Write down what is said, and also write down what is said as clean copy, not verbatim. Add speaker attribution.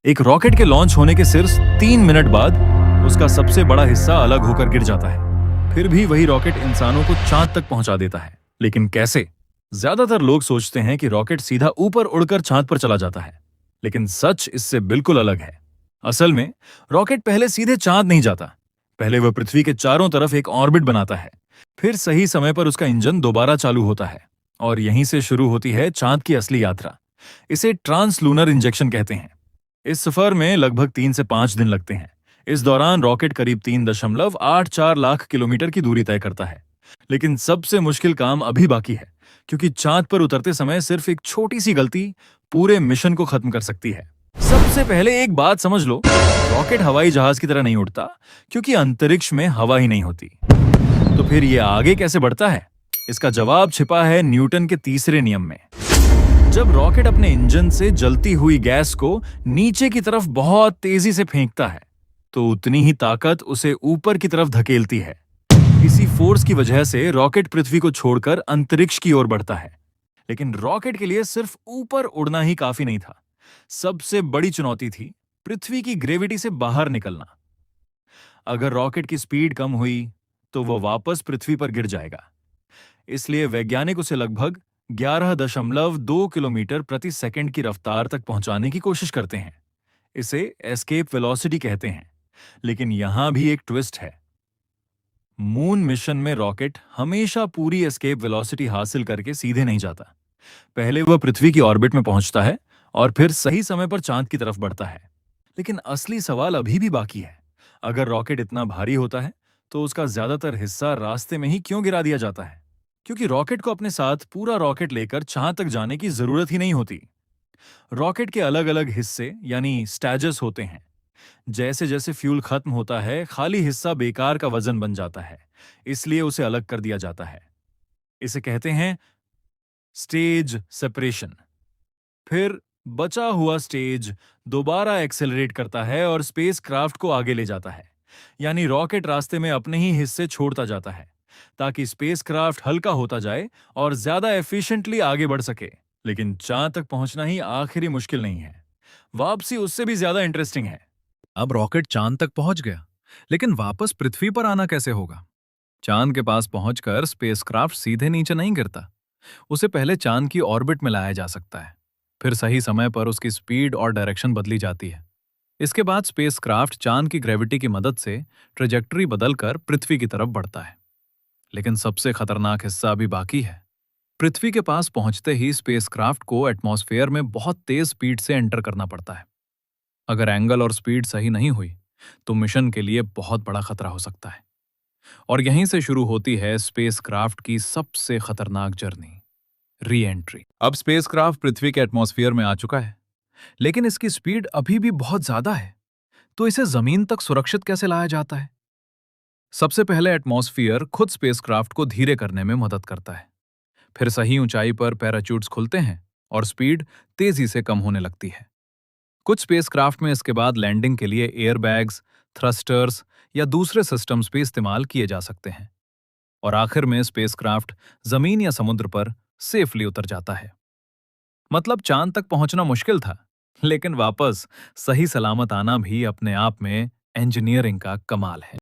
Speaker 1: एक रॉकेट के लॉन्च होने के सिर्फ 3 मिनट बाद उसका सबसे बड़ा हिस्सा अलग होकर गिर जाता है। फिर भी वही रॉकेट इंसानों को चांद तक पहुंचा देता है। लेकिन कैसे? ज्यादातर लोग सोचते हैं कि रॉकेट सीधा ऊपर उड़कर चांद पर चला जाता है, लेकिन सच इससे बिल्कुल अलग है। असल में रॉकेट पहले सीधे चांद नहीं जाता। पहले वह पृथ्वी के चारों तरफ एक ऑर्बिट बनाता है। फिर सही समय पर उसका इंजन दोबारा चालू होता है और यहीं से शुरू होती है चांद की असली यात्रा। इसे ट्रांसलूनर इंजेक्शन कहते हैं। इस सफर में लगभग 3 से 5 दिन लगते हैं। इस दौरान रॉकेट करीब 3.84 लाख किलोमीटर की दूरी तय करता है। लेकिन सबसे मुश्किल काम अभी बाकी है, क्योंकि चांद पर उतरते समय सिर्फ एक छोटी सी गलती पूरे मिशन को खत्म कर सकती है। सबसे पहले एक बात समझ लो, रॉकेट हवाई जहाज की तरह नहीं उड़ता, क्योंकि अंतरिक्ष में हवा ही नहीं होती। तो फिर ये आगे कैसे बढ़ता है? इसका जवाब छिपा है न्यूटन के तीसरे नियम में। जब रॉकेट अपने इंजन से जलती हुई गैस को नीचे की तरफ बहुत तेजी से फेंकता है, तो उतनी ही ताकत उसे ऊपर की तरफ धकेलती है। इसी फोर्स की वजह से रॉकेट पृथ्वी को छोड़कर अंतरिक्ष की ओर बढ़ता है। लेकिन रॉकेट के लिए सिर्फ ऊपर उड़ना ही काफी नहीं था। सबसे बड़ी चुनौती थी पृथ्वी की ग्रेविटी से बाहर निकलना। अगर रॉकेट की स्पीड कम हुई, तो वह वापस पृथ्वी पर गिर जाएगा। इसलिए वैज्ञानिक उसे लगभग 11.2 किलोमीटर प्रति सेकंड की रफ्तार तक पहुंचाने की कोशिश करते हैं। इसे एस्केप वेलोसिटी कहते हैं। लेकिन यहां भी एक ट्विस्ट है। मून मिशन में रॉकेट हमेशा पूरी एस्केप वेलोसिटी हासिल करके सीधे नहीं जाता। पहले वह पृथ्वी की ऑर्बिट में पहुंचता है और फिर सही समय पर चांद की तरफ बढ़ता है। लेकिन असली सवाल अभी भी बाकी है। अगर रॉकेट इतना भारी होता है, तो उसका ज्यादातर हिस्सा रास्ते में ही क्यों गिरा दिया जाता है? क्योंकि रॉकेट को अपने साथ पूरा रॉकेट लेकर चांद तक जाने की जरूरत ही नहीं होती। रॉकेट के अलग अलग हिस्से यानी स्टैजेस होते हैं। जैसे जैसे फ्यूल खत्म होता है, खाली हिस्सा बेकार का वजन बन जाता है, इसलिए उसे अलग कर दिया जाता है। इसे कहते हैं स्टेज सेपरेशन। फिर बचा हुआ स्टेज दोबारा एक्सेलरेट करता है और स्पेसक्राफ्ट को आगे ले जाता है। यानी रॉकेट रास्ते में अपने ही हिस्से छोड़ता जाता है, ताकि स्पेसक्राफ्ट हल्का होता जाए और ज्यादा एफिशिएंटली आगे बढ़ सके। लेकिन चांद तक पहुंचना ही आखिरी मुश्किल नहीं है, वापसी उससे भी ज्यादा इंटरेस्टिंग है।
Speaker 2: अब रॉकेट चांद तक पहुंच गया, लेकिन वापस पृथ्वी पर आना कैसे होगा? चांद के पास पहुंचकर स्पेसक्राफ्ट सीधे नीचे नहीं गिरता। उसे पहले चांद की ऑर्बिट में लाया जा सकता है। फिर सही समय पर उसकी स्पीड और डायरेक्शन बदली जाती है। इसके बाद स्पेसक्राफ्ट चांद की ग्रेविटी की मदद से ट्रेजेक्टरी बदलकर पृथ्वी की तरफ बढ़ता है। लेकिन सबसे खतरनाक हिस्सा अभी बाकी है। पृथ्वी के पास पहुंचते ही स्पेसक्राफ्ट को एटमॉस्फेयर में बहुत तेज स्पीड से एंटर करना पड़ता है। अगर एंगल और स्पीड सही नहीं हुई, तो मिशन के लिए बहुत बड़ा खतरा हो सकता है। और यहीं से शुरू होती है स्पेसक्राफ्ट की सबसे खतरनाक जर्नी, री एंट्री। अब स्पेसक्राफ्ट पृथ्वी के एटमॉस्फेयर में आ चुका है, लेकिन इसकी स्पीड अभी भी बहुत ज्यादा है। तो इसे जमीन तक सुरक्षित कैसे लाया जाता है? सबसे पहले एटमॉस्फेयर खुद स्पेसक्राफ्ट को धीरे करने में मदद करता है। फिर सही ऊंचाई पर पैराचूट्स खुलते हैं और स्पीड तेजी से कम होने लगती है। कुछ स्पेसक्राफ्ट में इसके बाद लैंडिंग के लिए एयरबैग्स, थ्रस्टर्स या दूसरे सिस्टम्स भी इस्तेमाल किए जा सकते हैं। और आखिर में स्पेसक्राफ्ट जमीन या समुद्र पर सेफली उतर जाता है। मतलब चांद तक पहुंचना मुश्किल था, लेकिन वापस सही सलामत आना भी अपने आप में इंजीनियरिंग का कमाल है।